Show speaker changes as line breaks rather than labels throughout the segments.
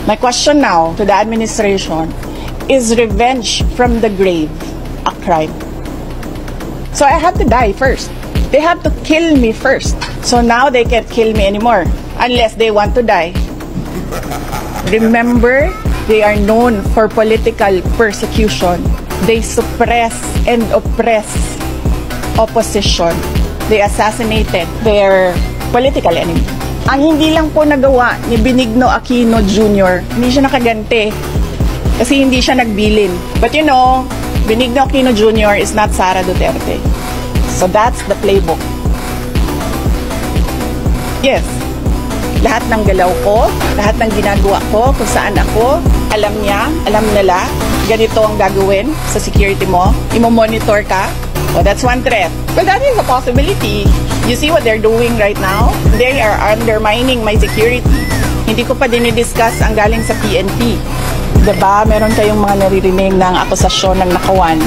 My question now to the administration, is revenge from the grave a crime? So I have to die first. They have to kill me first. So now they can't kill me anymore unless they want to die. Remember, they are known for political persecution. They suppress and oppress opposition. They assassinated their political enemy. Ang hindi lang po nagawa ni Benigno Aquino Jr., hindi siya nakaganti kasi hindi siya nagbilin. But you know, Benigno Aquino Jr. is not Sara Duterte. So that's the playbook. Yes, lahat ng galaw ko, lahat ng ginagawa ko, kung saan ako, alam niya, alam nila, ganito ang gagawin sa security mo, imo-monitor ka. Oh, that's one threat. But that is a possibility. You see what they're doing right now? They are undermining my security. Hindi ko pa dinidiscuss ang galing sa PNP. Diba, meron kayong mga naririnig ng akusasyon ng nakawan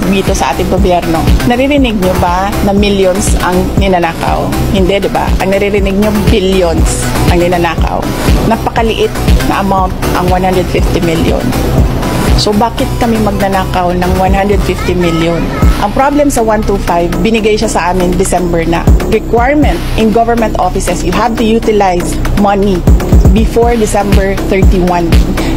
dito sa ating gobyerno. Naririnig nyo ba na millions ang ninanakaw? Hindi, diba? Ang naririnig nyo, billions ang ninanakaw. Napakaliit na amount ang 150 million. So bakit kami magnanakaw ng 150 million? Ang problem sa 125, binigay siya sa amin December na. Requirement in government offices, you have to utilize money before December 31.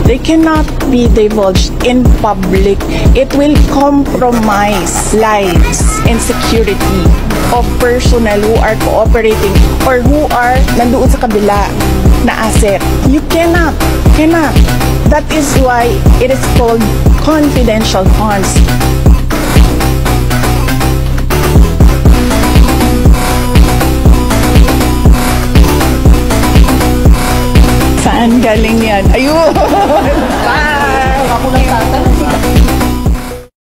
They cannot be divulged in public. It will compromise lives and security of personnel who are cooperating or who are nandoon sa kabila na asset. You cannot. That is why it is called confidential funds. Saan galing yan? Ayun!